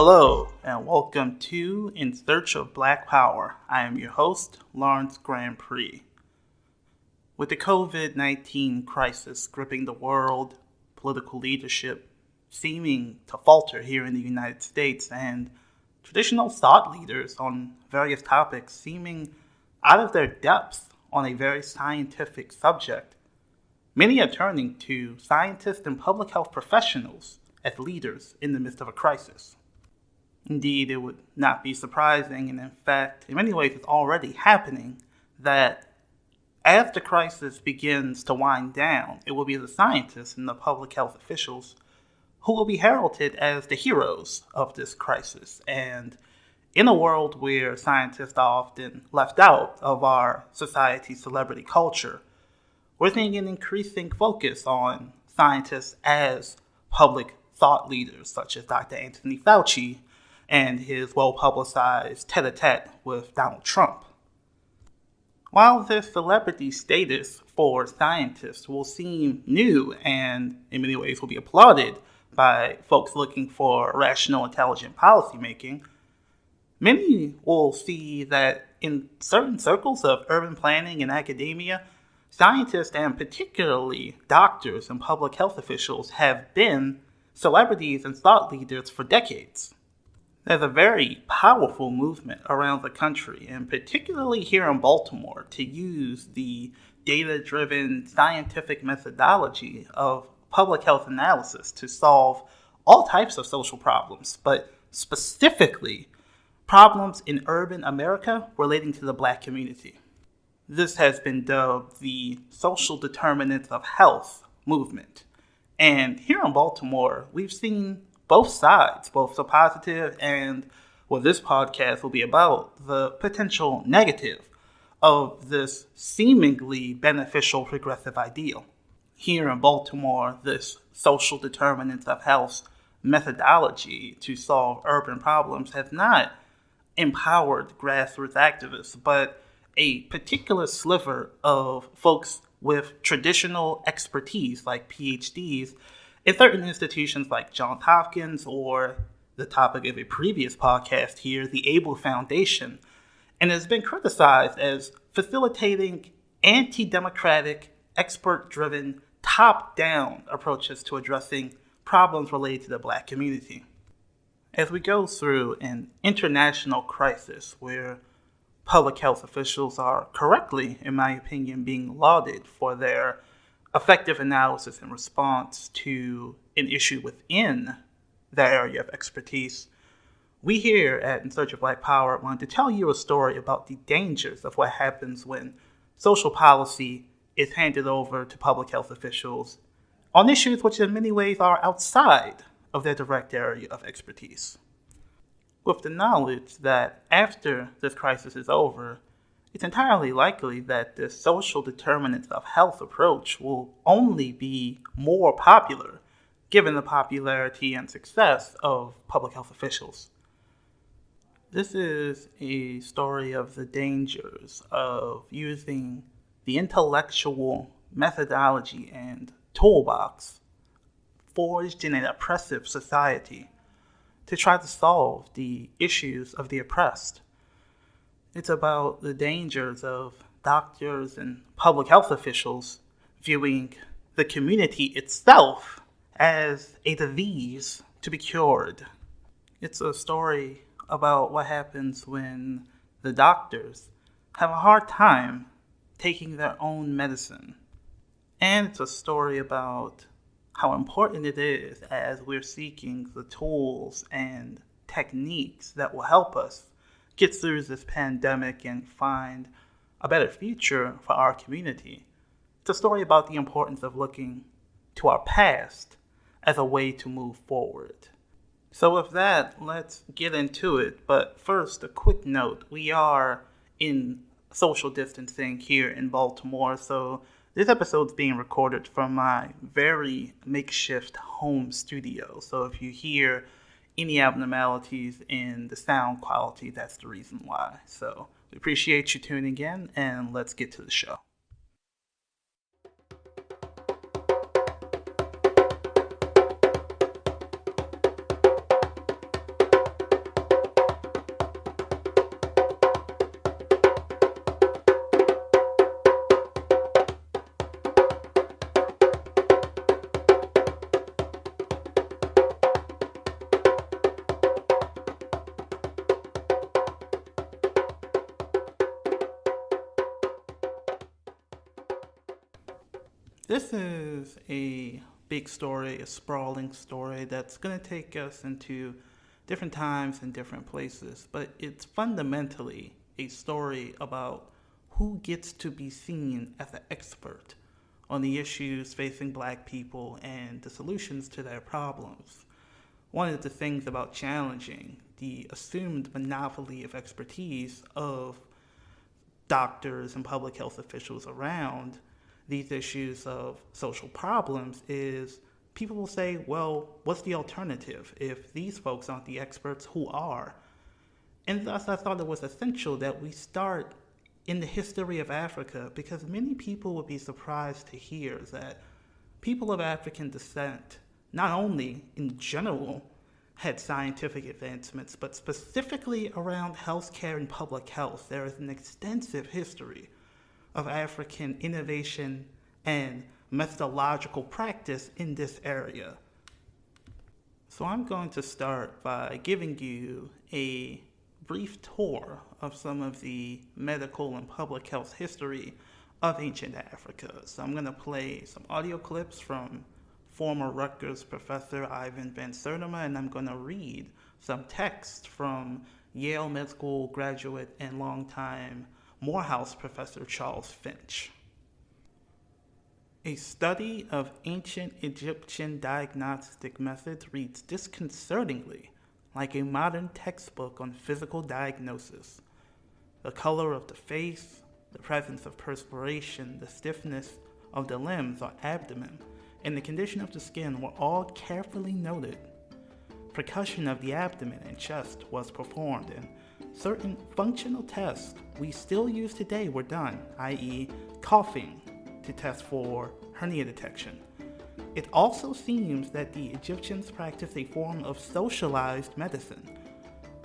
Hello, and welcome to In Search of Black Power. I am your host, Lawrence Grand Prix. With the COVID-19 crisis gripping the world, political leadership seeming to falter here in the United States, and traditional thought leaders on various topics seeming out of their depths on a very scientific subject, many are turning to scientists and public health professionals as leaders in the midst of a crisis. Indeed, it would not be surprising, and in fact, in many ways it's already happening, that as the crisis begins to wind down, it will be the scientists and the public health officials who will be heralded as the heroes of this crisis. And in a world where scientists are often left out of our society's celebrity culture, we're seeing an increasing focus on scientists as public thought leaders, such as Dr. Anthony Fauci and his well-publicized tete-a-tete with Donald Trump. While this celebrity status for scientists will seem new and in many ways will be applauded by folks looking for rational, intelligent policymaking, many will see that in certain circles of urban planning and academia, scientists and particularly doctors and public health officials have been celebrities and thought leaders for decades. There's a very powerful movement around the country, and particularly here in Baltimore, to use the data-driven scientific methodology of public health analysis to solve all types of social problems, but specifically problems in urban America relating to the Black community. This has been dubbed the social determinants of health movement. And here in Baltimore, we've seen both sides, both the positive and what this podcast will be about, the potential negative of this seemingly beneficial progressive ideal. Here in Baltimore, this social determinants of health methodology to solve urban problems has not empowered grassroots activists, but a particular sliver of folks with traditional expertise like PhDs in certain institutions like Johns Hopkins, or the topic of a previous podcast here, the Able Foundation, and has been criticized as facilitating anti-democratic, expert-driven, top-down approaches to addressing problems related to the Black community. As we go through an international crisis where public health officials are correctly, in my opinion, being lauded for their effective analysis and response to an issue within their area of expertise, we here at In Search of Black Power wanted to tell you a story about the dangers of what happens when social policy is handed over to public health officials on issues which in many ways are outside of their direct area of expertise. With the knowledge that after this crisis is over, it's entirely likely that the social determinants of health approach will only be more popular given the popularity and success of public health officials. This is a story of the dangers of using the intellectual methodology and toolbox forged in an oppressive society to try to solve the issues of the oppressed. It's about the dangers of doctors and public health officials viewing the community itself as a disease to be cured. It's a story about what happens when the doctors have a hard time taking their own medicine. And it's a story about how important it is as we're seeking the tools and techniques that will help us get through this pandemic and find a better future for our community. It's a story about the importance of looking to our past as a way to move forward. So with that, let's get into it. But first, a quick note. We are in social distancing here in Baltimore, so this episode's being recorded from my very makeshift home studio. So if you hear any abnormalities in the sound quality, that's the reason why. So we appreciate you tuning in, and let's get to the show. This is a big story, a sprawling story that's going to take us into different times and different places, but it's fundamentally a story about who gets to be seen as an expert on the issues facing Black people and the solutions to their problems. One of the things about challenging the assumed monopoly of expertise of doctors and public health officials around these issues of social problems is people will say, well, what's the alternative? If these folks aren't the experts, who are? And thus I thought it was essential that we start in the history of Africa, because many people would be surprised to hear that people of African descent, not only in general, had scientific advancements, but specifically around healthcare and public health. There is an extensive history of African innovation and methodological practice in this area. So I'm going to start by giving you a brief tour of some of the medical and public health history of ancient Africa. So I'm going to play some audio clips from former Rutgers professor Ivan Van Sertima, and I'm going to read some text from Yale Med School graduate and longtime Morehouse professor Charles Finch. A study of ancient Egyptian diagnostic methods reads disconcertingly like a modern textbook on physical diagnosis. The color of the face, the presence of perspiration, the stiffness of the limbs or abdomen, and the condition of the skin were all carefully noted. Percussion of the abdomen and chest was performed, and certain functional tests we still use today were done, i.e. coughing to test for hernia detection. It also seems that the Egyptians practiced a form of socialized medicine.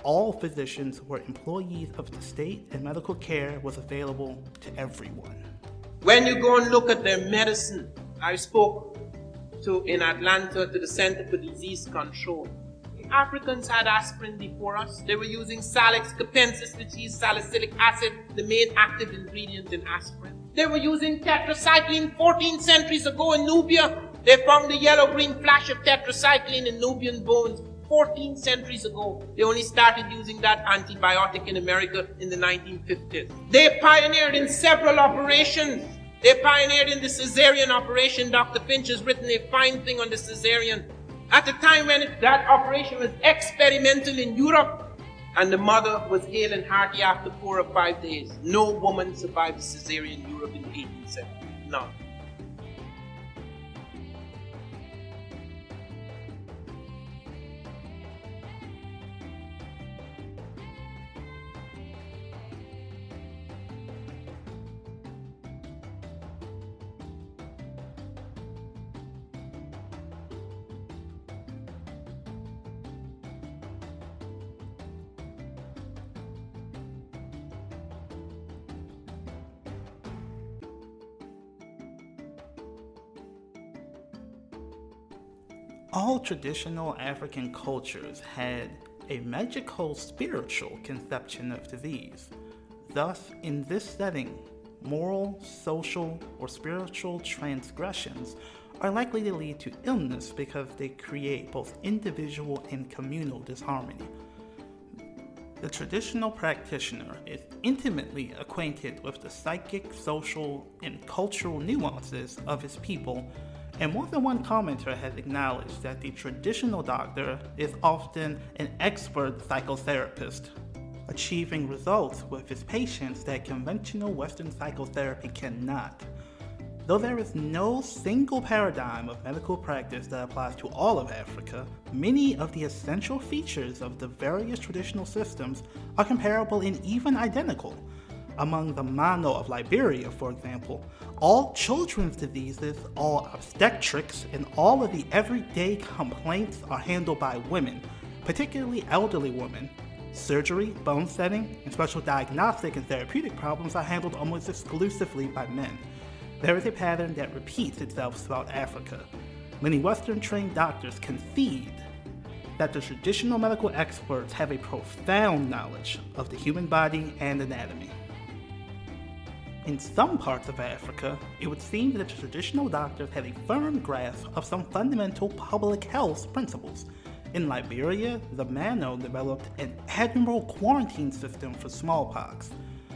All physicians were employees of the state, and medical care was available to everyone. When you go and look at their medicine, I spoke in Atlanta to the Center for Disease Control. The Africans had aspirin before us. They were using Salix capensis, which is salicylic acid, the main active ingredient in aspirin. They were using tetracycline 14 centuries ago in Nubia. They found the yellow-green flash of tetracycline in Nubian bones 14 centuries ago. They only started using that antibiotic in America in the 1950s. They pioneered in several operations. They pioneered in the cesarean operation. Dr. Finch has written a fine thing on the cesarean. At the time when that operation was experimental in Europe, and the mother was hale and hearty after 4 or 5 days. No woman survived the cesarean in Europe in the 18th century. None. All traditional African cultures had a magical spiritual conception of disease. Thus, in this setting, moral, social, or spiritual transgressions are likely to lead to illness because they create both individual and communal disharmony. The traditional practitioner is intimately acquainted with the psychic, social, and cultural nuances of his people, and more than one commenter has acknowledged that the traditional doctor is often an expert psychotherapist, achieving results with his patients that conventional Western psychotherapy cannot. Though there is no single paradigm of medical practice that applies to all of Africa, many of the essential features of the various traditional systems are comparable and even identical. Among the Mano of Liberia, for example, all children's diseases, all obstetrics, and all of the everyday complaints are handled by women, particularly elderly women. Surgery, bone setting, and special diagnostic and therapeutic problems are handled almost exclusively by men. There is a pattern that repeats itself throughout Africa. Many Western-trained doctors concede that the traditional medical experts have a profound knowledge of the human body and anatomy. In some parts of Africa, it would seem that the traditional doctors had a firm grasp of some fundamental public health principles. In Liberia, the Mano developed an admirable quarantine system for smallpox.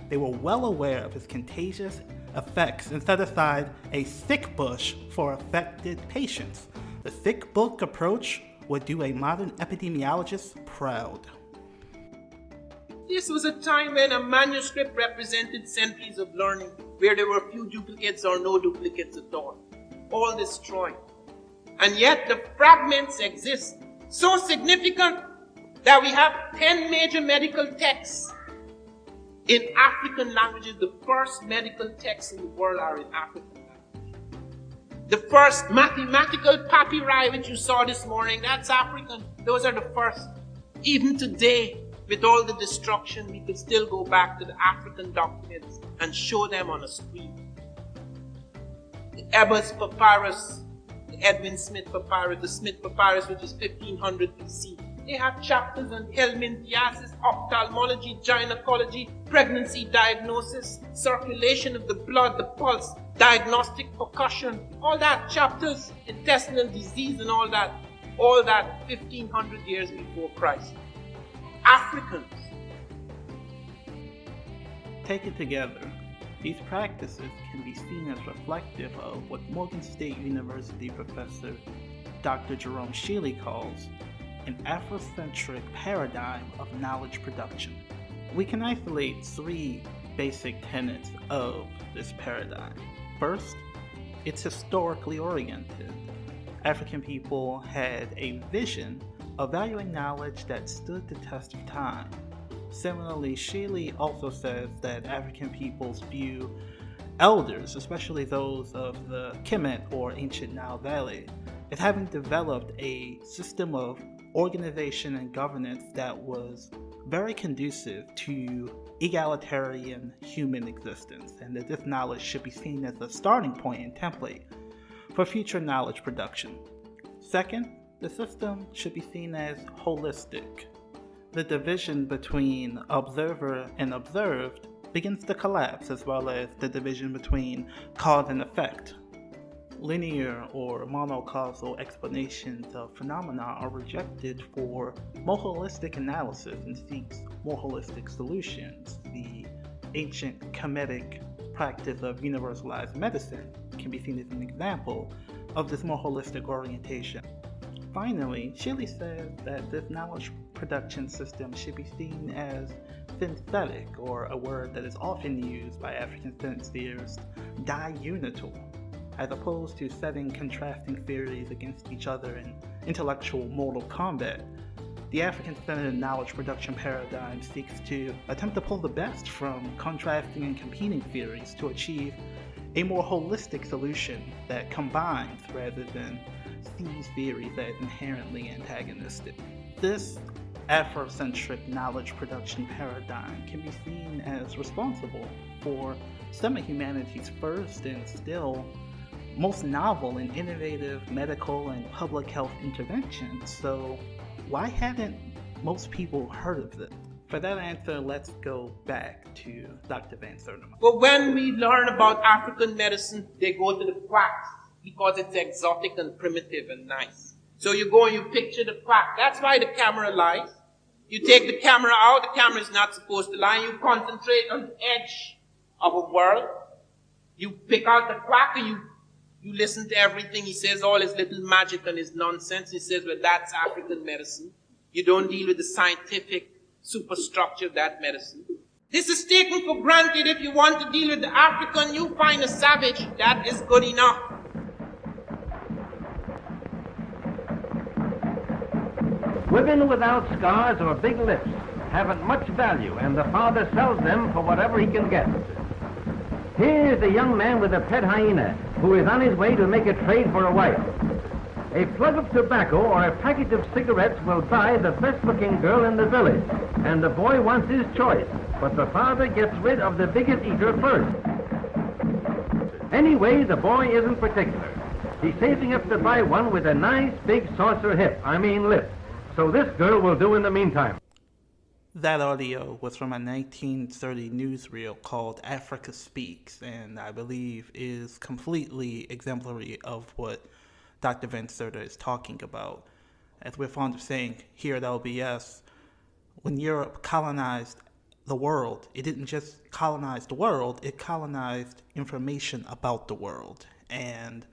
They were well aware of its contagious effects and set aside a sick bush for affected patients. The sick book approach would do a modern epidemiologist proud. This was a time when a manuscript represented centuries of learning, where there were few duplicates or no duplicates at all destroyed. And yet the fragments exist, so significant that we have 10 major medical texts in African languages. The first medical texts in the world are in African language. The first mathematical papyri, which you saw this morning, that's African. Those are the first. Even today, with all the destruction, we could still go back to the African documents and show them on a screen. The Ebers Papyrus, the Edwin Smith Papyrus, the Smith Papyrus, which is 1500 BC. They have chapters on helminthiasis, ophthalmology, gynecology, pregnancy diagnosis, circulation of the blood, the pulse, diagnostic percussion, all that, chapters, intestinal disease and all that 1500 years before Christ. Africans. Taken together, these practices can be seen as reflective of what Morgan State University professor Dr. Jerome Shealy calls an Afrocentric paradigm of knowledge production. We can isolate three basic tenets of this paradigm. First, it's historically oriented. African people had a vision of valuing knowledge that stood the test of time. Similarly, Shealy also says that African peoples view elders, especially those of the Kemet or ancient Nile Valley, as having developed a system of organization and governance that was very conducive to egalitarian human existence, and that this knowledge should be seen as a starting point and template for future knowledge production. Second, the system should be seen as holistic. The division between observer and observed begins to collapse, as well as the division between cause and effect. Linear or monocausal explanations of phenomena are rejected for more holistic analysis and seeks more holistic solutions. The ancient Kemetic practice of universalized medicine can be seen as an example of this more holistic orientation. Finally, Shealy says that this knowledge production system should be seen as synthetic, or a word that is often used by African theorists, diunital, as opposed to setting contrasting theories against each other in intellectual mortal combat. The African-centered knowledge production paradigm seeks to attempt to pull the best from contrasting and competing theories to achieve a more holistic solution that combines rather than sees theories as inherently antagonistic. This Afrocentric knowledge production paradigm can be seen as responsible for some of humanity's first and still most novel and innovative medical and public health interventions. So why haven't most people heard of it? For that answer, let's go back to Dr. Van Sertima. But when we learn about African medicine, they go to the quacks because it's exotic and primitive and nice. So you go and you picture the quack. That's why the camera lies. You take the camera out, the camera is not supposed to lie. You concentrate on the edge of a world. You pick out the quack and you listen to everything he says, all his little magic and his nonsense. He says, well, that's African medicine. You don't deal with the scientific superstructure of that medicine. This is taken for granted. If you want to deal with the African, you find a savage. That is good enough. Women without scars or big lips haven't much value, and the father sells them for whatever he can get. Here's a young man with a pet hyena who is on his way to make a trade for a wife. A plug of tobacco or a package of cigarettes will buy the best-looking girl in the village, and the boy wants his choice, but the father gets rid of the biggest eater first. Anyway, the boy isn't particular. He's saving up to buy one with a nice big saucer lip. So this girl will do in the meantime. That audio was from a 1930 newsreel called Africa Speaks, and I believe is completely exemplary of what Dr. Van Serter is talking about. As we're fond of saying here at LBS, when Europe colonized the world, it didn't just colonize the world, it colonized information about the world. And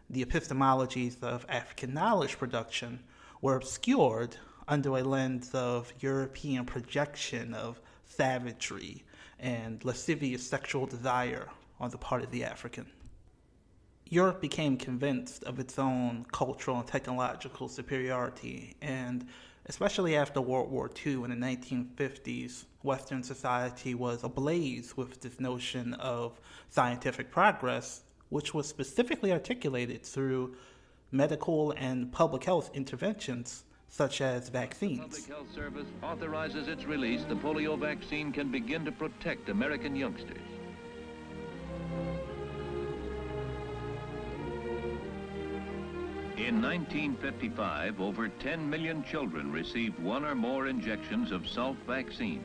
the epistemologies of African knowledge production were obscured under a lens of European projection of savagery and lascivious sexual desire on the part of the African. Europe became convinced of its own cultural and technological superiority, and especially after World War II in the 1950s, Western society was ablaze with this notion of scientific progress, which was specifically articulated through medical and public health interventions such as vaccines. The Public Health Service authorizes its release. The polio vaccine can begin to protect American youngsters. In 1955, over 10 million children received one or more injections of Salk vaccine,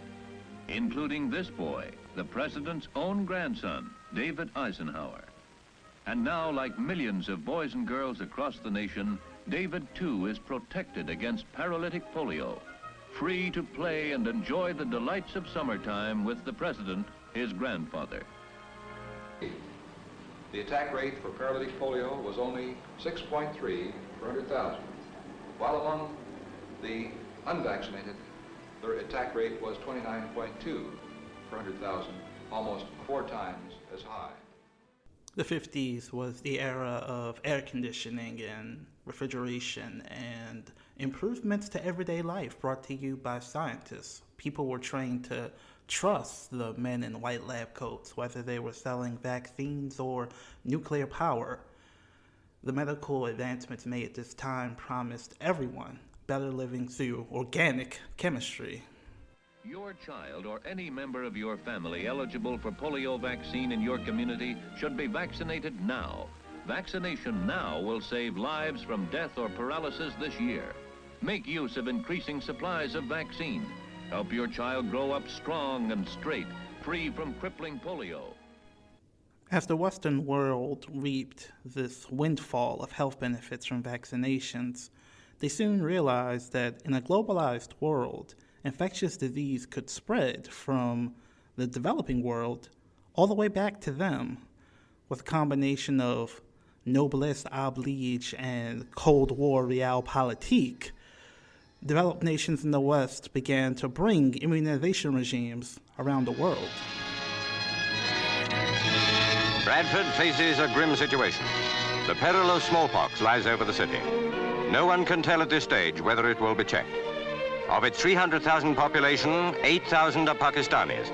including this boy, the president's own grandson, David Eisenhower. And now, like millions of boys and girls across the nation, David, too, is protected against paralytic polio, free to play and enjoy the delights of summertime with the president, his grandfather. The attack rate for paralytic polio was only 6.3 per 100,000, while among the unvaccinated, the attack rate was 29.2 per 100,000, almost 4 times as high. The 50s was the era of air conditioning and refrigeration and improvements to everyday life brought to you by scientists. People were trained to trust the men in white lab coats, whether they were selling vaccines or nuclear power. The medical advancements made at this time promised everyone better living through organic chemistry. Your child or any member of your family eligible for polio vaccine in your community should be vaccinated now. Vaccination now will save lives from death or paralysis this year. Make use of increasing supplies of vaccine. Help your child grow up strong and straight, free from crippling polio. As the Western world reaped this windfall of health benefits from vaccinations, they soon realized that in a globalized world, infectious disease could spread from the developing world all the way back to them, with a combination of noblesse oblige and Cold War realpolitik. Developed nations in the West began to bring immunization regimes around the world. Bradford faces a grim situation. The peril of smallpox lies over the city. No one can tell at this stage whether it will be checked. Of its 300,000 population, 8,000 are Pakistanis,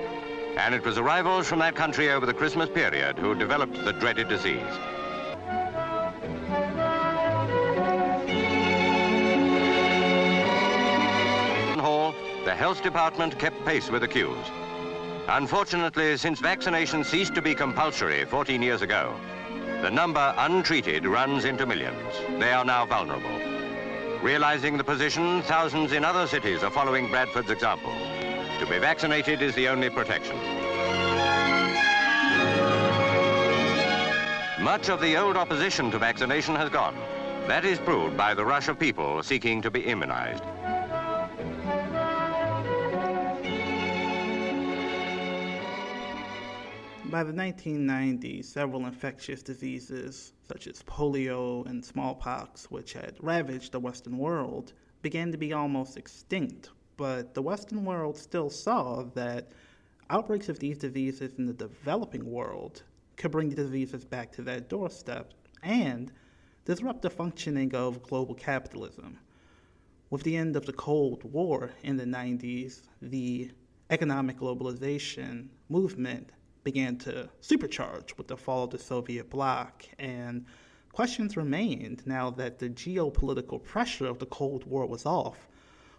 and it was arrivals from that country over the Christmas period who developed the dreaded disease. The health department kept pace with the queues. Unfortunately, since vaccination ceased to be compulsory 14 years ago, the number untreated runs into millions. They are now vulnerable. Realizing the position, thousands in other cities are following Bradford's example. To be vaccinated is the only protection. Much of the old opposition to vaccination has gone. That is proved by the rush of people seeking to be immunized. By the 1990s, several infectious diseases, such as polio and smallpox, which had ravaged the Western world, began to be almost extinct. But the Western world still saw that outbreaks of these diseases in the developing world could bring the diseases back to their doorstep and disrupt the functioning of global capitalism. With the end of the Cold War in the 90s, the economic globalization movement began to supercharge with the fall of the Soviet bloc, and questions remained now that the geopolitical pressure of the Cold War was off.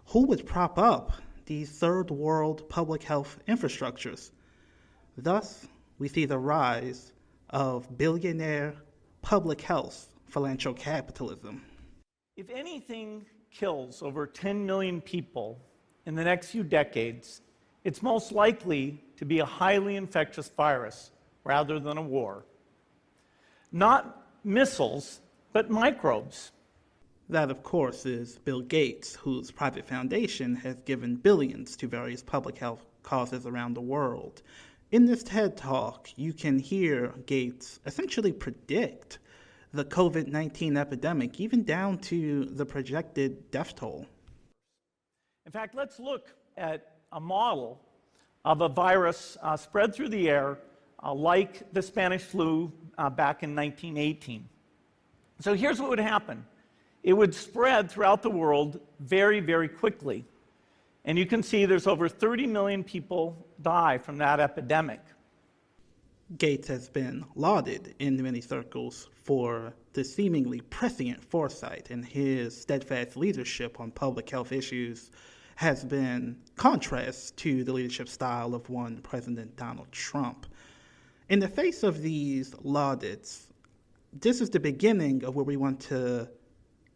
Who would prop up these third world public health infrastructures? Thus, we see the rise of billionaire public health philanthrocapitalism. If anything kills over 10 million people in the next few decades, it's most likely to be a highly infectious virus rather than a war. Not missiles, but microbes. That, of course, is Bill Gates, whose private foundation has given billions to various public health causes around the world. In this TED Talk, you can hear Gates essentially predict the COVID-19 epidemic, even down to the projected death toll. In fact, let's look at a model of a virus spread through the air like the Spanish flu back in 1918. So here's what would happen. It would spread throughout the world very, very quickly. And you can see there's over 30 million people die from that epidemic. Gates has been lauded in many circles for the seemingly prescient foresight, and his steadfast leadership on public health issues has been contrast to the leadership style of one President Donald Trump. In the face of these laudits, this is the beginning of where we want to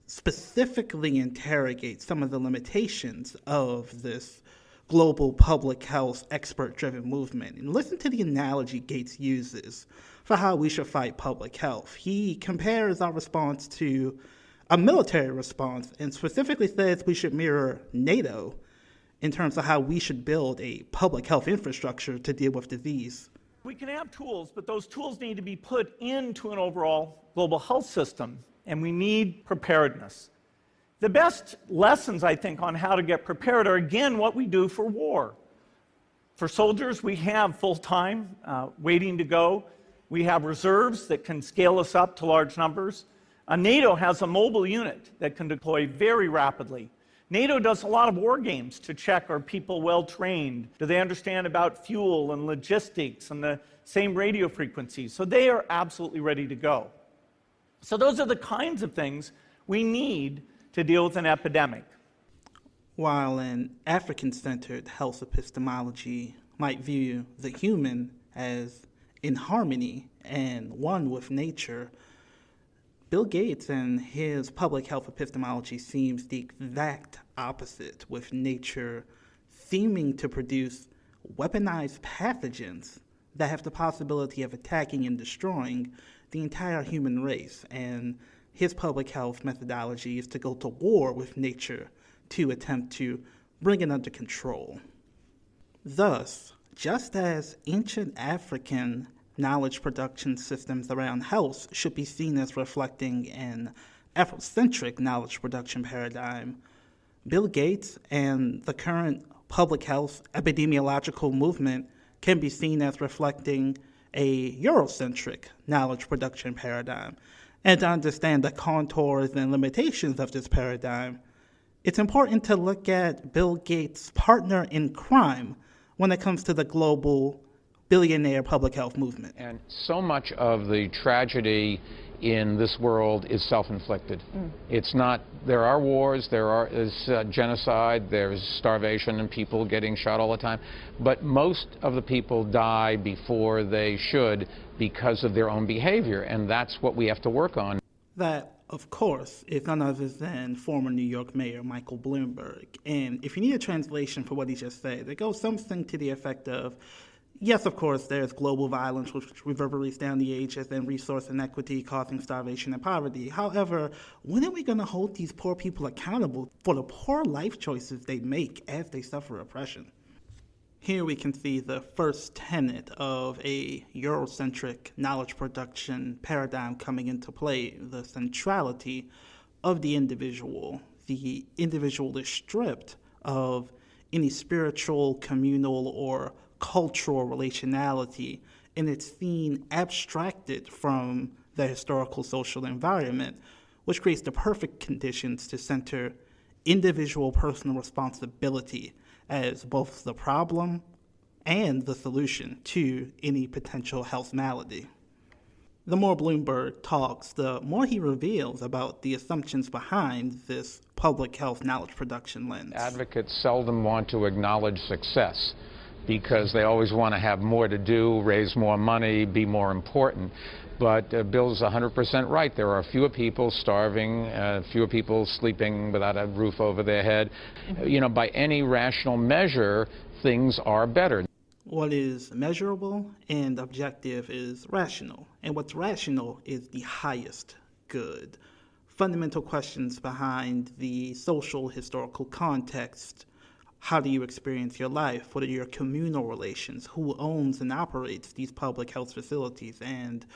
specifically interrogate some of the limitations of this global public health expert-driven movement. And listen to the analogy Gates uses for how we should fight public health. He compares our response to a military response and specifically says we should mirror NATO in terms of how we should build a public health infrastructure to deal with disease. We can have tools, but those tools need to be put into an overall global health system, and we need preparedness. The best lessons, I think, on how to get prepared are, again, what we do for war. For soldiers, we have full-time waiting to go. We have reserves that can scale us up to large numbers. NATO has a mobile unit that can deploy very rapidly. NATO does a lot of war games to check, are people well-trained? Do they understand about fuel and logistics and the same radio frequencies? So they are absolutely ready to go. So those are the kinds of things we need to deal with an epidemic. While an African-centered health epistemology might view the human as in harmony and one with nature, Bill Gates and his public health epistemology seems the exact opposite, with nature seeming to produce weaponized pathogens that have the possibility of attacking and destroying the entire human race. And his public health methodology is to go to war with nature to attempt to bring it under control. Thus, just as ancient African knowledge production systems around health should be seen as reflecting an Eurocentric knowledge production paradigm, Bill Gates and the current public health epidemiological movement can be seen as reflecting a Eurocentric knowledge production paradigm. And to understand the contours and limitations of this paradigm, it's important to look at Bill Gates' partner in crime when it comes to the global billionaire public health movement. And so much of the tragedy in this world is self-inflicted. It's not, there are wars, there's genocide, there's starvation and people getting shot all the time, but most of the people die before they should because of their own behavior, and that's what we have to work on. That, of course, is none other than former New York Mayor Michael Bloomberg. And if you need a translation for what he just said, it goes something to the effect of, yes, of course, there's global violence which reverberates down the ages and resource inequity causing starvation and poverty. However, when are we going to hold these poor people accountable for the poor life choices they make as they suffer oppression? Here we can see the first tenet of a Eurocentric knowledge production paradigm coming into play, the centrality of the individual. The individual is stripped of any spiritual, communal, or cultural relationality, and it's seen abstracted from the historical social environment, which creates the perfect conditions to center individual personal responsibility as both the problem and the solution to any potential health malady. The more Bloomberg talks, the more he reveals about the assumptions behind this public health knowledge production lens. Advocates seldom want to acknowledge success because they always want to have more to do, raise more money, be more important. But Bill's 100% right. There are fewer people starving, fewer people sleeping without a roof over their head. You know, by any rational measure, things are better. What is measurable and objective is rational, and what's rational is the highest good. Fundamental questions behind the social historical context. How do you experience your life? What are your communal relations? Who owns and operates these public health facilities? And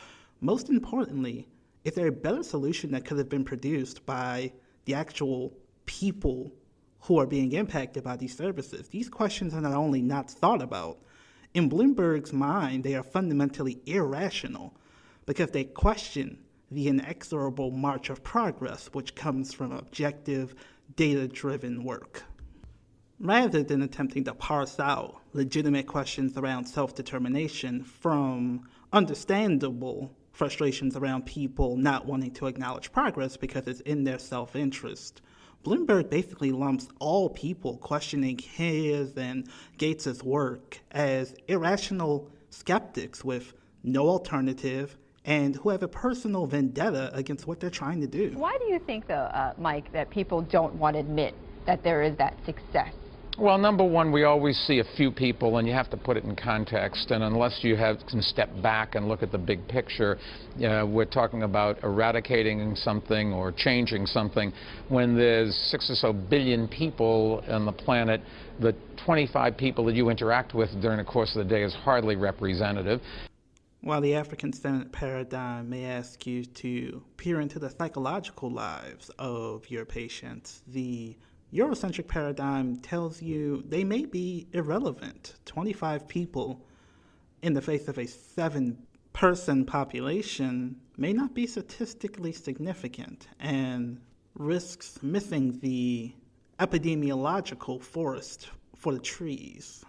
most importantly, is there a better solution that could have been produced by the actual people who are being impacted by these services? These questions are not only not thought about, in Bloomberg's mind, they are fundamentally irrational because they question the inexorable march of progress which comes from objective, data-driven work. Rather than attempting to parse out legitimate questions around self-determination from understandable frustrations around people not wanting to acknowledge progress because it's in their self-interest, Bloomberg basically lumps all people questioning his and Gates's work as irrational skeptics with no alternative and who have a personal vendetta against what they're trying to do. Why do you think, though, Mike, that people don't want to admit that there is that success? Well, number one, we always see a few people, and you have to put it in context. And unless you can step back and look at the big picture, we're talking about eradicating something or changing something. When there's 6 or so billion people on the planet, the 25 people that you interact with during the course of the day is hardly representative. While the African-centered paradigm may ask you to peer into the psychological lives of your patients, the Eurocentric paradigm tells you they may be irrelevant. 25 people in the face of a 7-person population may not be statistically significant and risks missing the epidemiological forest for the trees.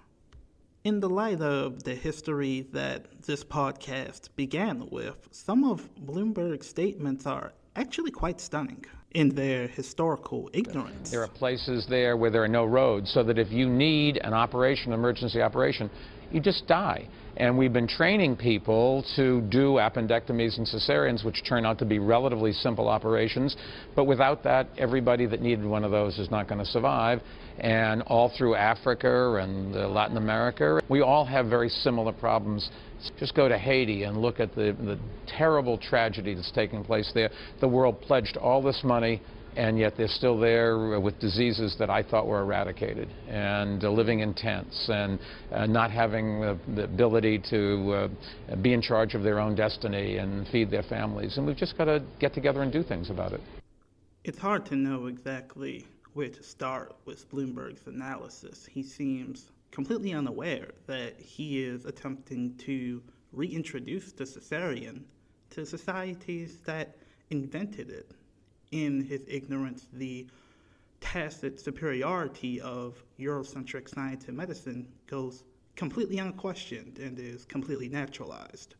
In the light of the history that this podcast began with, some of Bloomberg's statements are actually quite stunning in their historical ignorance. There are places there where there are no roads, so that if you need an operation, emergency operation, you just die. And we've been training people to do appendectomies and cesareans, which turn out to be relatively simple operations. But without that, everybody that needed one of those is not going to survive. And all through Africa and Latin America, we all have very similar problems. Just go to Haiti and look at the terrible tragedy that's taking place there. The world pledged all this money, and yet they're still there with diseases that I thought were eradicated, and living in tents, and not having the ability to be in charge of their own destiny and feed their families. And we've just got to get together and do things about it. It's hard to know exactly where to start with Bloomberg's analysis. He seems completely unaware that he is attempting to reintroduce the cesarean to societies that invented it. In his ignorance, the tacit superiority of Eurocentric science and medicine goes completely unquestioned and is completely naturalized.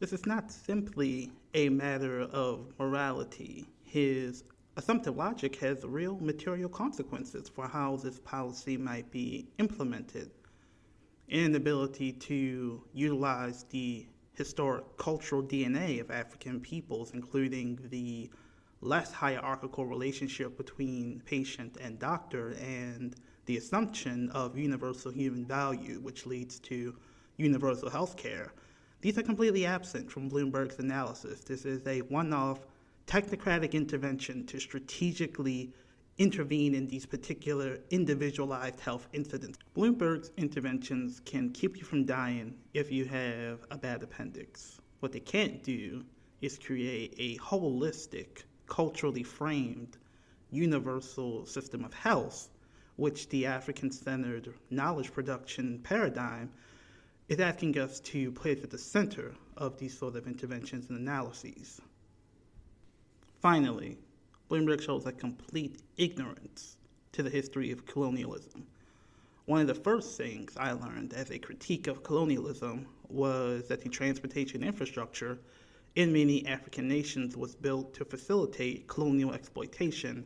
This is not simply a matter of morality. His assumptive logic has real material consequences for how this policy might be implemented. Inability to utilize the historic cultural DNA of African peoples, including the less hierarchical relationship between patient and doctor, and the assumption of universal human value, which leads to universal health care. These are completely absent from Bloomberg's analysis. This is a one-off technocratic intervention to strategically intervene in these particular individualized health incidents. Bloomberg's interventions can keep you from dying if you have a bad appendix. What they can't do is create a holistic, culturally framed, universal system of health, which the African-centered knowledge production paradigm is asking us to place at the center of these sort of interventions and analyses. Finally, Bloomberg shows a complete ignorance to the history of colonialism. One of the first things I learned as a critique of colonialism was that the transportation infrastructure in many African nations was built to facilitate colonial exploitation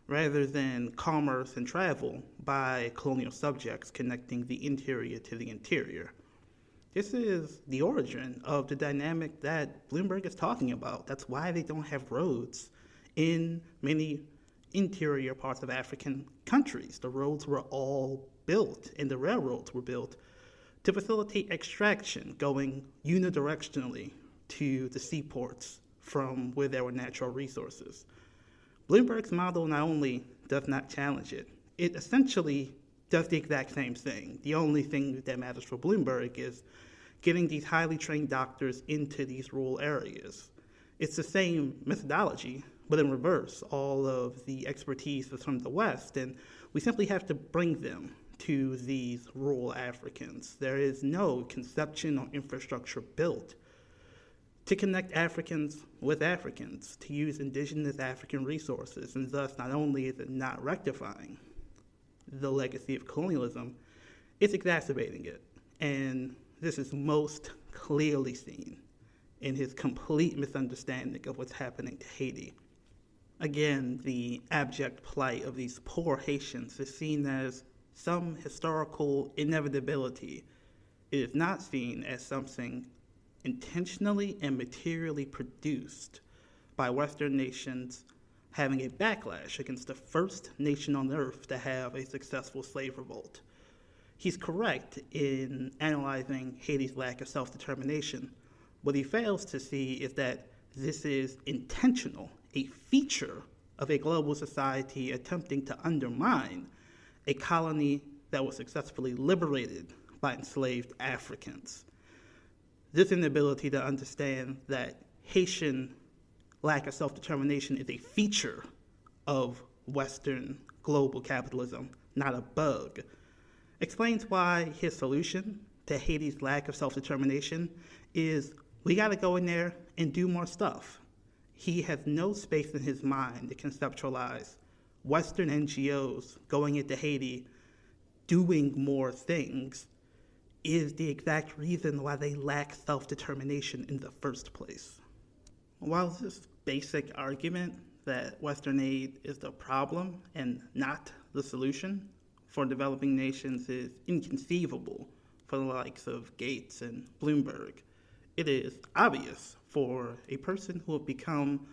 rather than commerce and travel by colonial subjects connecting the interior to the interior. This is the origin of the dynamic that Bloomberg is talking about. That's why they don't have roads in many interior parts of African countries. The roads were all built, and the railroads were built to facilitate extraction going unidirectionally to the seaports from where there were natural resources. Bloomberg's model not only does not challenge it, it essentially does the exact same thing. The only thing that matters for Bloomberg is getting these highly trained doctors into these rural areas. It's the same methodology, but in reverse. All of the expertise is from the West, and we simply have to bring them to these rural Africans. There is no conception or infrastructure built to connect Africans with Africans, to use indigenous African resources, and thus not only is it not rectifying the legacy of colonialism, it's exacerbating it. And this is most clearly seen in his complete misunderstanding of what's happening to Haiti. Again, the abject plight of these poor Haitians is seen as some historical inevitability. It is not seen as something intentionally and materially produced by Western nations having a backlash against the first nation on earth to have a successful slave revolt. He's correct in analyzing Haiti's lack of self-determination. What he fails to see is that this is intentional, a feature of a global society attempting to undermine a colony that was successfully liberated by enslaved Africans. This inability to understand that Haitian lack of self-determination is a feature of Western global capitalism, not a bug, explains why his solution to Haiti's lack of self-determination is we gotta go in there and do more stuff. He has no space in his mind to conceptualize Western NGOs going into Haiti, doing more things, is the exact reason why they lack self-determination in the first place. While this basic argument that Western aid is the problem and not the solution for developing nations is inconceivable for the likes of Gates and Bloomberg, it is obvious for a person who will become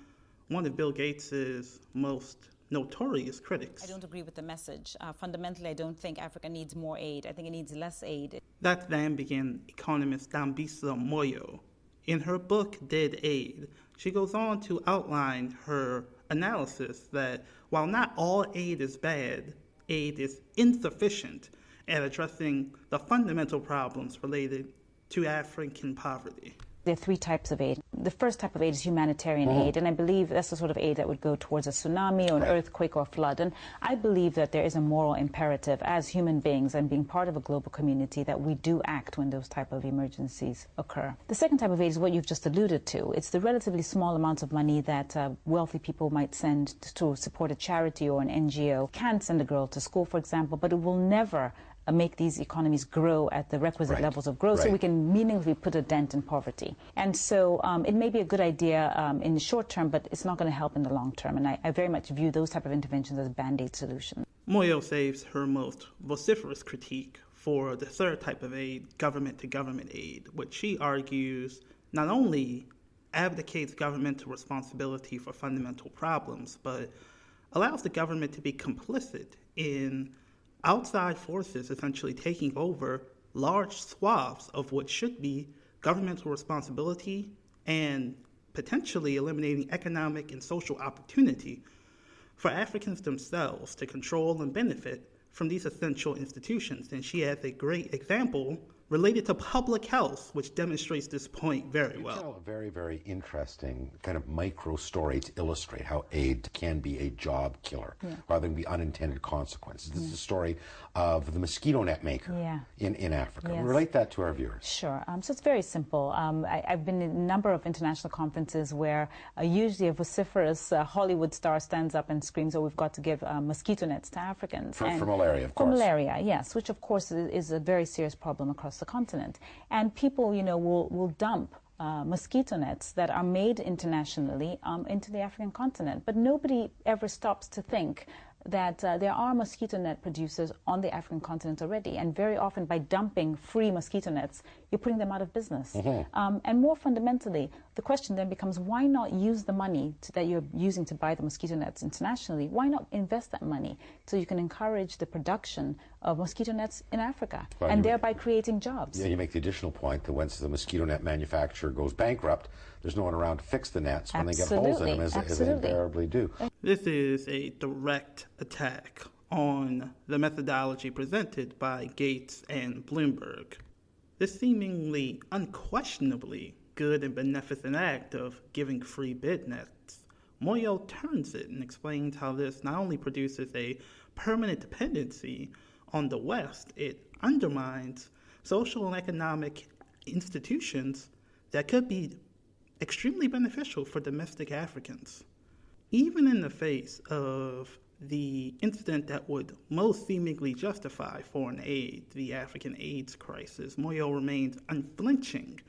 one of Bill Gates's most notorious critics. I don't agree with the message. Fundamentally, I don't think Africa needs more aid. I think it needs less aid. That's Zambian economist Dambisa Moyo. In her book, Dead Aid, she goes on to outline her analysis that while not all aid is bad, aid is insufficient at addressing the fundamental problems related to African poverty. There are three types of aid. The first type of aid is humanitarian aid, and I believe that's the sort of aid that would go towards a tsunami or an earthquake or flood. And I believe that there is a moral imperative as human beings and being part of a global community that we do act when those type of emergencies occur. The second type of aid is what you've just alluded to. It's the relatively small amounts of money that wealthy people might send to support a charity or an NGO. Can send a girl to school, for example, but it will never make these economies grow at the requisite levels of growth so we can meaningfully put a dent in poverty. And so it may be a good idea in the short term, but it's not going to help in the long term. And I very much view those type of interventions as Band-Aid solutions. Moyo saves her most vociferous critique for the third type of aid, government-to-government aid, which she argues not only abdicates governmental responsibility for fundamental problems, but allows the government to be complicit in outside forces essentially taking over large swaths of what should be governmental responsibility and potentially eliminating economic and social opportunity for Africans themselves to control and benefit from these essential institutions. And she has a great example related to public health, which demonstrates this point very well. You tell a very, very interesting kind of micro story to illustrate how aid can be a job killer rather than be unintended consequences. This is the story of the mosquito net maker in Africa. Yes. Relate that to our viewers. Sure. So it's very simple. I've been in a number of international conferences where usually a vociferous Hollywood star stands up and screams, oh, we've got to give mosquito nets to Africans. For malaria, of course. For malaria, yes, which of course is a very serious problem across the continent. And people, will dump mosquito nets that are made internationally into the African continent. But nobody ever stops to think that there are mosquito net producers on the African continent already, and very often by dumping free mosquito nets, you're putting them out of business. And more fundamentally, the question then becomes, why not use the money that you're using to buy the mosquito nets internationally? Why not invest that money so you can encourage the production of mosquito nets in Africa, and thereby creating jobs? Yeah, you make the additional point that once the mosquito net manufacturer goes bankrupt, there's no one around to fix the nets when they get holes in them, as they invariably do. This is a direct attack on the methodology presented by Gates and Bloomberg. This seemingly unquestionably good and beneficent act of giving free bid nets, Moyo turns it and explains how this not only produces a permanent dependency on the West, it undermines social and economic institutions that could be extremely beneficial for domestic Africans. Even in the face of the incident that would most seemingly justify foreign aid, the African AIDS crisis, Moyo remains unflinching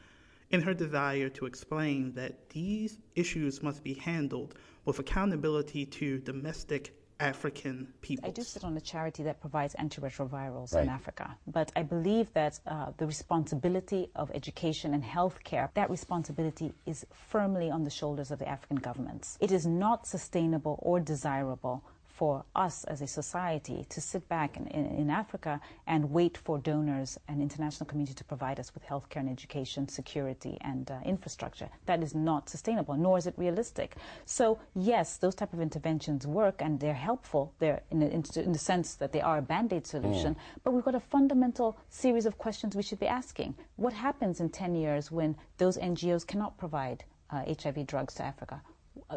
in her desire to explain that these issues must be handled with accountability to domestic African people. I do sit on a charity that provides antiretrovirals in Africa, but I believe that the responsibility of education and healthcare, that responsibility is firmly on the shoulders of the African governments. It is not sustainable or desirable for us as a society to sit back in Africa and wait for donors and international community to provide us with healthcare and education, security and infrastructure. That is not sustainable, nor is it realistic. So yes, those type of interventions work and they're helpful. They're in the sense that they are a band-aid solution, but we've got a fundamental series of questions we should be asking. What happens in 10 years when those NGOs cannot provide HIV drugs to Africa?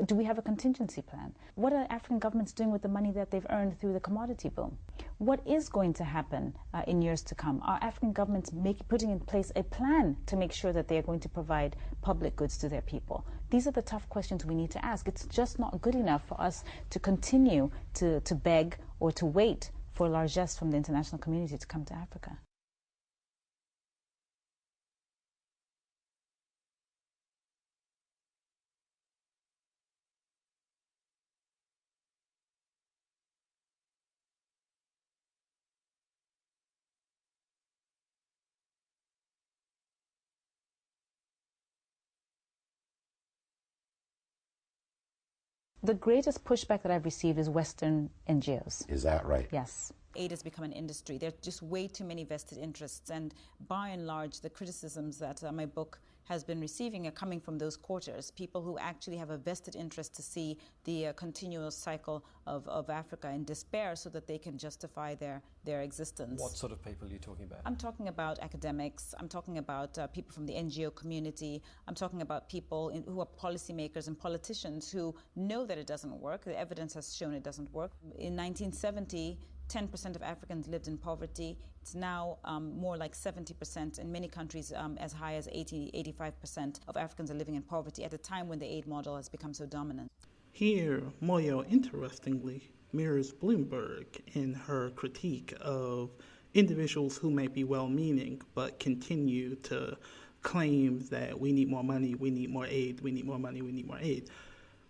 Do we have a contingency plan? What are African governments doing with the money that they've earned through the commodity boom? What is going to happen in years to come? Are African governments putting in place a plan to make sure that they are going to provide public goods to their people? These are the tough questions we need to ask. It's just not good enough for us to continue to beg or to wait for largesse from the international community to come to Africa. The greatest pushback that I've received is Western NGOs. Is that right? Yes. Aid has become an industry. There are just way too many vested interests, and by and large, the criticisms that my book has been receiving are coming from those quarters, people who actually have a vested interest to see the continual cycle of Africa in despair so that they can justify their existence. What sort of people are you talking about? I'm talking about academics, I'm talking about people from the NGO community, I'm talking about people who are policymakers and politicians who know that it doesn't work. The evidence has shown it doesn't work. In 1970, 10% of Africans lived in poverty. It's now more like 70%. In many countries, as high as 85% of Africans are living in poverty at a time when the aid model has become so dominant. Here, Moyo interestingly mirrors Bloomberg in her critique of individuals who may be well-meaning but continue to claim that we need more money, we need more aid, we need more money, we need more aid.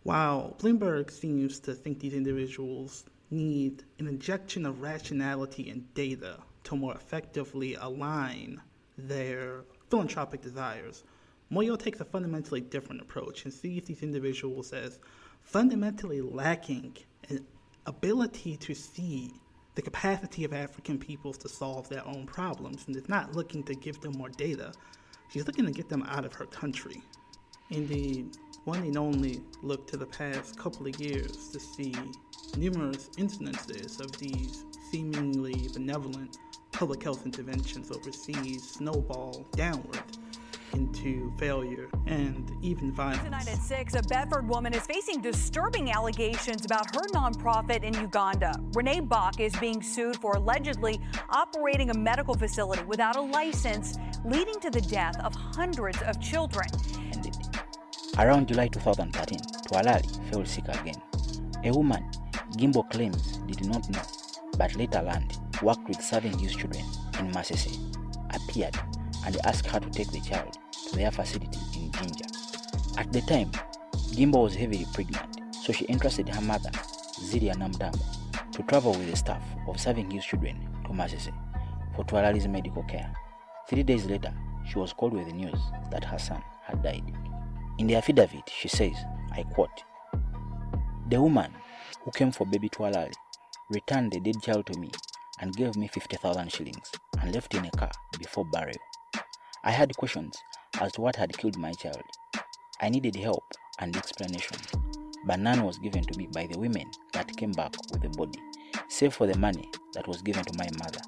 While Bloomberg seems to think these individuals need an injection of rationality and data to more effectively align their philanthropic desires, Moyo takes a fundamentally different approach and sees these individuals as fundamentally lacking an ability to see the capacity of African peoples to solve their own problems, and is not looking to give them more data. She's looking to get them out of her country. Indeed, one need only look to the past couple of years to see numerous instances of these seemingly benevolent public health interventions overseas snowball downward into failure and even violence. Tonight at 6, a Bedford woman is facing disturbing allegations about her nonprofit in Uganda. Renee Bach is being sued for allegedly operating a medical facility without a license, leading to the death of hundreds of children. Around July 2013, Tualali failed sick again. A woman, Gimbo claims, did not know, but later learned, worked with serving youth children in Masese, appeared and asked her to take the child to their facility in Jinja. At the time, Gimbo was heavily pregnant, so she entrusted her mother, Zilia Namdamo, to travel with the staff of Serving Youth Children to Masese for Tualali's medical care. 3 days later, she was called with the news that her son had died. In the affidavit, she says, I quote, "The woman who came for baby Tualali returned the dead child to me and gave me 50,000 shillings and left in a car before burial. I had questions as to what had killed my child. I needed help and explanation, but none was given to me by the women that came back with the body, save for the money that was given to my mother."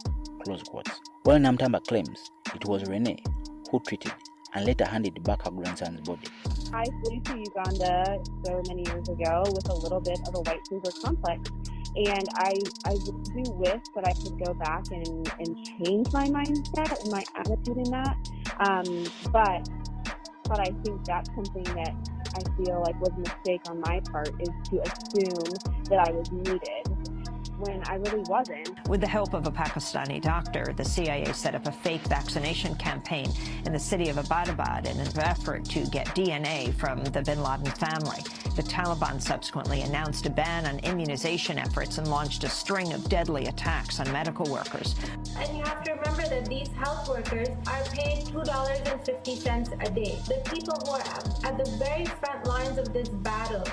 Close quotes. While Namtamba claims it was Renee who treated and later handed back her grandson's body. I flew to Uganda so many years ago with a little bit of a white fever complex, and I do wish that I could go back and change my mindset and my attitude in that, but I think that's something that I feel like was a mistake on my part, is to assume that I was needed when I really wasn't. With the help of a Pakistani doctor, the CIA set up a fake vaccination campaign in the city of Abbottabad in an effort to get DNA from the bin Laden family. The Taliban subsequently announced a ban on immunization efforts and launched a string of deadly attacks on medical workers. And you have to remember that these health workers are paid $2.50 a day. The people who are at the very front lines of this battle,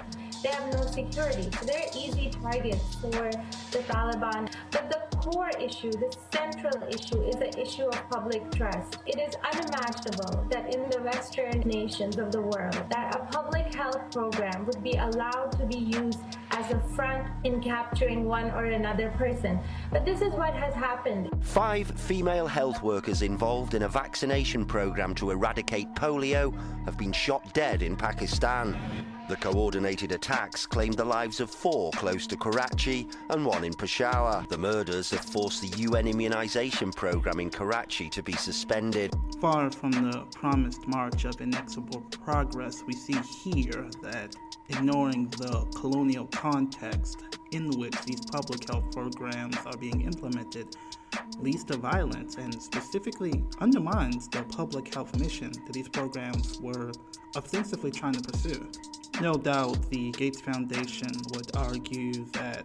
they have no security. So they're easy targets for the Taliban. But the core issue, the central issue, is the issue of public trust. It is unimaginable that in the Western nations of the world, that a public health program would be allowed to be used as a front in capturing one or another person. But this is what has happened. 5 female health workers involved in a vaccination program to eradicate polio have been shot dead in Pakistan. The coordinated attacks claimed the lives of 4 close to Karachi and 1 in Peshawar. The murders have forced the UN immunization program in Karachi to be suspended. Far from the promised march of inexorable progress, we see here that ignoring the colonial context in which these public health programs are being implemented leads to violence and specifically undermines the public health mission that these programs were ostensibly trying to pursue. No doubt the Gates Foundation would argue that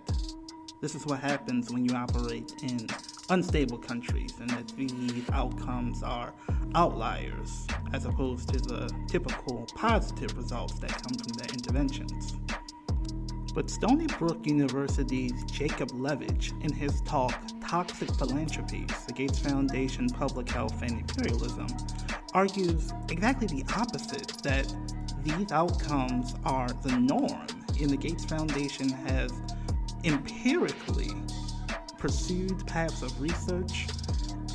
this is what happens when you operate in unstable countries and that these outcomes are outliers as opposed to the typical positive results that come from their interventions. But Stony Brook University's Jacob Levitch, in his talk, Toxic Philanthropies, the Gates Foundation, Public Health, and Imperialism, argues exactly the opposite, that these outcomes are the norm, and the Gates Foundation has empirically pursued paths of research,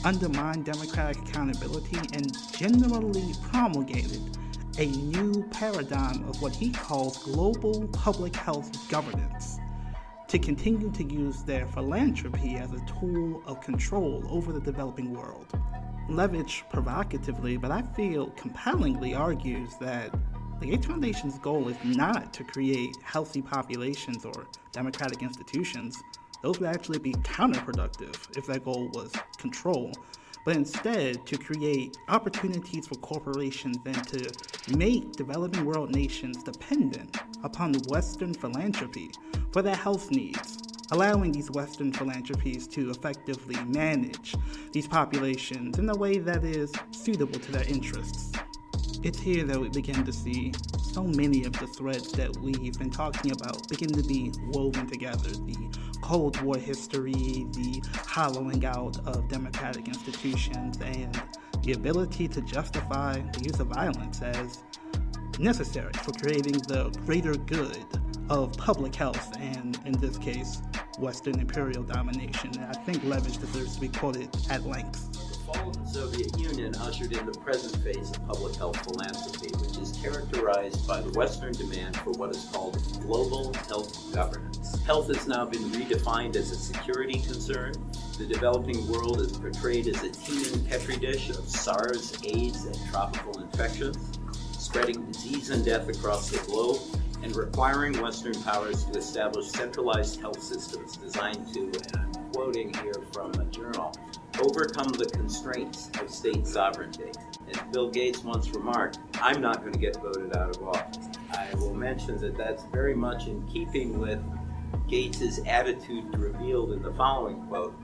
undermined democratic accountability, and generally promulgated a new paradigm of what he calls global public health governance to continue to use their philanthropy as a tool of control over the developing world. Levitch provocatively, but I feel compellingly, argues that the Gates Foundation's goal is not to create healthy populations or democratic institutions. Those would actually be counterproductive if that goal was control, but instead to create opportunities for corporations and to make developing world nations dependent upon Western philanthropy for their health needs, allowing these Western philanthropies to effectively manage these populations in a way that is suitable to their interests. It's here that we begin to see so many of the threads that we've been talking about begin to be woven together. The Cold War history, the hollowing out of democratic institutions, and the ability to justify the use of violence as necessary for creating the greater good of public health and, in this case, Western imperial domination. And I think Levitch deserves to be quoted at length. The fall of the Soviet Union ushered in the present phase of public health philanthropy, which is characterized by the Western demand for what is called global health governance. Health has now been redefined as a security concern. The developing world is portrayed as a teeming petri dish of SARS, AIDS, and tropical infections, spreading disease and death across the globe, and requiring Western powers to establish centralized health systems designed to, and I'm quoting here from a journal, overcome the constraints of state sovereignty. As Bill Gates once remarked, I'm not going to get voted out of office. I will mention that that's very much in keeping with Gates's attitude revealed in the following quote: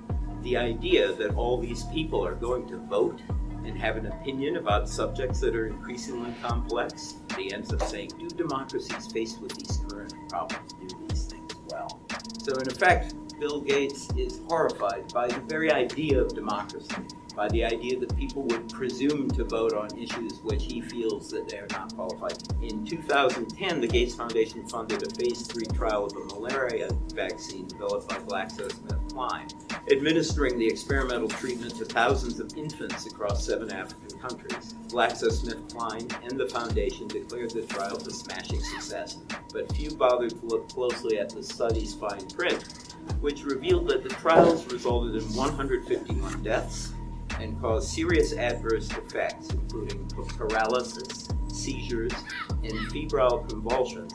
"The idea that all these people are going to vote and have an opinion about subjects that are increasingly complex," he ends up saying, "do democracies faced with these current problems do these things well?" So in effect, Bill Gates is horrified by the very idea of democracy, by the idea that people would presume to vote on issues which he feels that they are not qualified. In 2010, the Gates Foundation funded a phase 3 trial of a malaria vaccine developed by GlaxoSmithKline, administering the experimental treatment to thousands of infants across 7 African countries. GlaxoSmithKline and the foundation declared the trial a smashing success, but few bothered to look closely at the study's fine print, which revealed that the trials resulted in 151 deaths and caused serious adverse effects, including paralysis, seizures, and febrile convulsions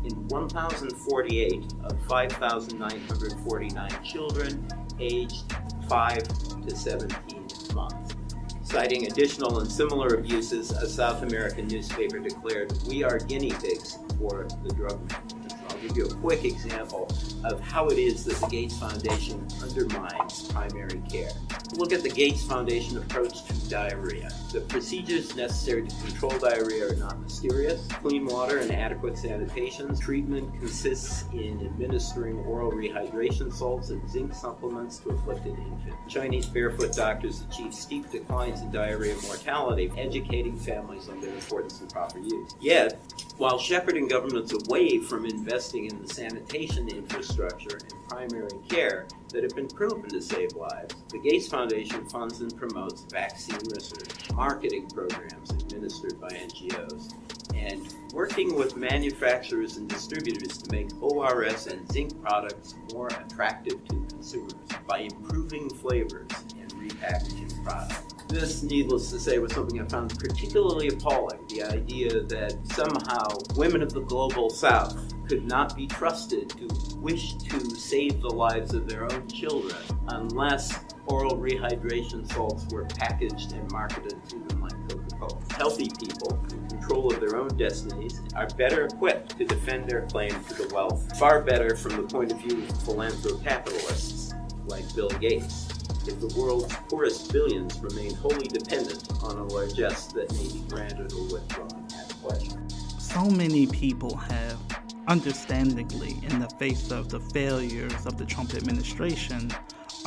in 1,048 of 5,949 children aged 5 to 17 months. Citing additional and similar abuses, a South American newspaper declared, "We are guinea pigs for the drug movement." I'll give you a quick example of how it is that the Gates Foundation undermines primary care. Look at the Gates Foundation approach to diarrhea. The procedures necessary to control diarrhea are not mysterious. Clean water and adequate sanitation. Treatment consists in administering oral rehydration salts and zinc supplements to afflicted infants. Chinese barefoot doctors achieve steep declines in diarrhea mortality, educating families on their importance and proper use. Yet, while shepherding governments away from investing in the sanitation infrastructure and primary care that have been proven to save lives, the Gates Foundation funds and promotes vaccine research, marketing programs administered by NGOs, and working with manufacturers and distributors to make ORS and zinc products more attractive to consumers by improving flavors and repackaging products. This, needless to say, was something I found particularly appalling, the idea that somehow women of the global south could not be trusted to wish to save the lives of their own children unless oral rehydration salts were packaged and marketed to them like Coca-Cola. Healthy people in control of their own destinies are better equipped to defend their claim to the wealth, far better from the point of view of philanthro-capitalists like Bill Gates, if the world's poorest billions remain wholly dependent on a largesse that may be granted or withdrawn at pleasure. So many people have, understandably, in the face of the failures of the Trump administration,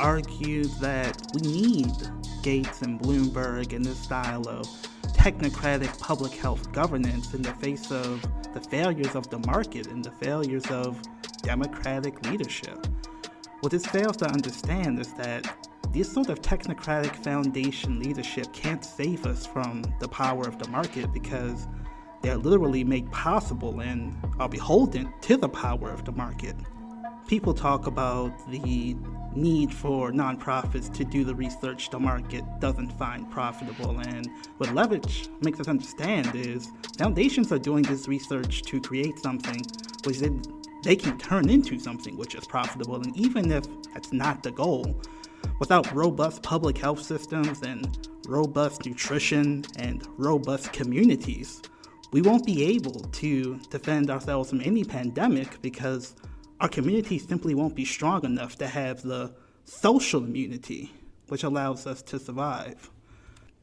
argued that we need Gates and Bloomberg and this style of technocratic public health governance in the face of the failures of the market and the failures of democratic leadership. What this fails to understand is that this sort of technocratic foundation leadership can't save us from the power of the market because they're literally made possible and are beholden to the power of the market. People talk about the need for nonprofits to do the research the market doesn't find profitable, and what Leverage makes us understand is foundations are doing this research to create something which they can turn into something which is profitable, and even if that's not the goal, without robust public health systems and robust nutrition and robust communities, we won't be able to defend ourselves from any pandemic because our communities simply won't be strong enough to have the social immunity which allows us to survive.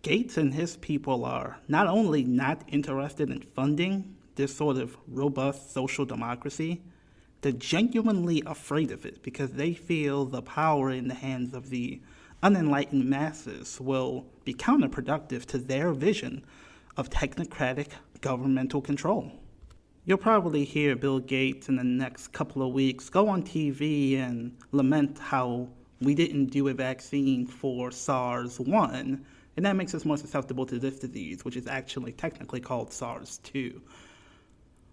Gates and his people are not only not interested in funding this sort of robust social democracy, they're genuinely afraid of it because they feel the power in the hands of the unenlightened masses will be counterproductive to their vision of technocratic governmental control. You'll probably hear Bill Gates in the next couple of weeks go on TV and lament how we didn't do a vaccine for SARS-1, and that makes us more susceptible to this disease, which is actually technically called SARS-2.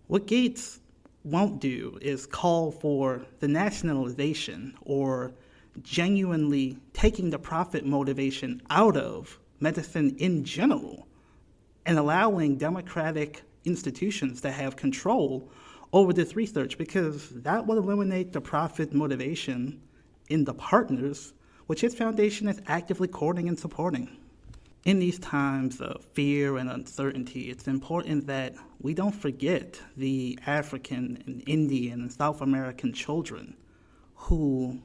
What Gates won't do is call for the nationalization or genuinely taking the profit motivation out of medicine in general and allowing democratic institutions to have control over this research, because that will eliminate the profit motivation in the partners which his foundation is actively courting and supporting. In these times of fear and uncertainty, it's important that we don't forget the African and Indian and South American children who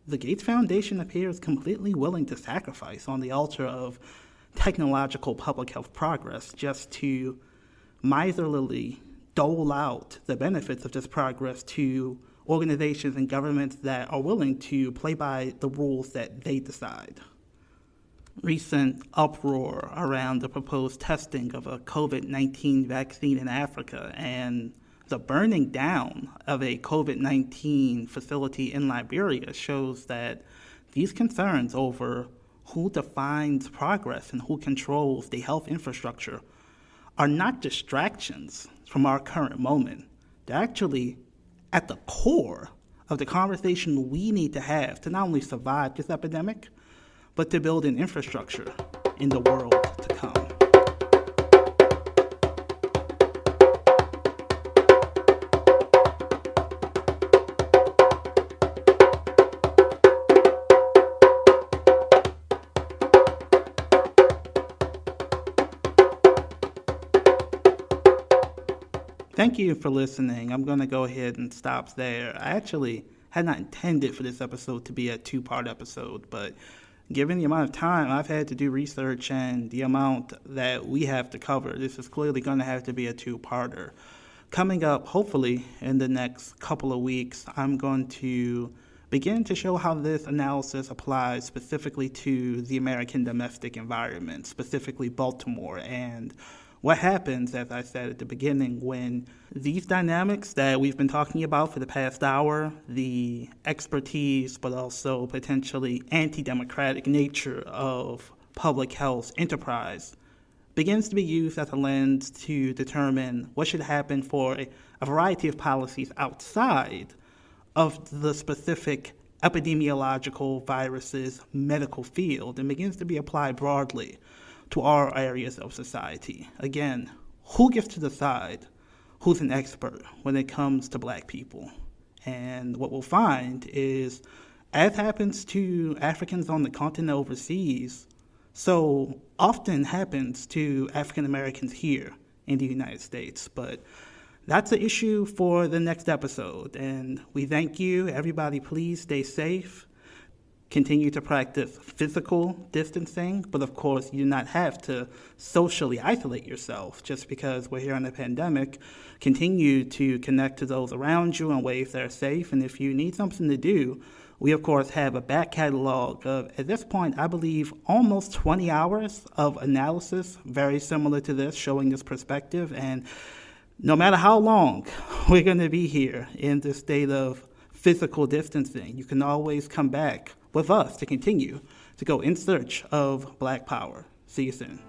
the Gates Foundation appears completely willing to sacrifice on the altar of technological public health progress just to miserly dole out the benefits of this progress to organizations and governments that are willing to play by the rules that they decide. Recent uproar around the proposed testing of a COVID-19 vaccine in Africa and the burning down of a COVID-19 facility in Liberia shows that these concerns over who defines progress and who controls the health infrastructure are not distractions from our current moment. They're actually at the core of the conversation we need to have to not only survive this epidemic, but to build an infrastructure in the world to come. Thank you for listening. I'm going to go ahead and stop there. I actually had not intended for this episode to be a two-part episode, but given the amount of time I've had to do research and the amount that we have to cover, this is clearly going to have to be a two-parter. Coming up, hopefully, in the next couple of weeks, I'm going to begin to show how this analysis applies specifically to the American domestic environment, specifically Baltimore, and what happens, as I said at the beginning, when these dynamics that we've been talking about for the past hour, the expertise but also potentially anti-democratic nature of public health enterprise, begins to be used as a lens to determine what should happen for a variety of policies outside of the specific epidemiological viruses medical field, and begins to be applied broadly to all areas of society. Again, who gets to decide who's an expert when it comes to Black people? And what we'll find is, as happens to Africans on the continent overseas, so often happens to African Americans here in the United States. But that's an issue for the next episode. And we thank you. Everybody, please stay safe. Continue to practice physical distancing, but of course you do not have to socially isolate yourself just because we're here in a pandemic. Continue to connect to those around you in ways that are safe, and if you need something to do, we of course have a back catalog of, at this point, I believe almost 20 hours of analysis, very similar to this, showing this perspective, and no matter how long we're going to be here in this state of physical distancing, you can always come back with us to continue to go in search of Black power. See you soon.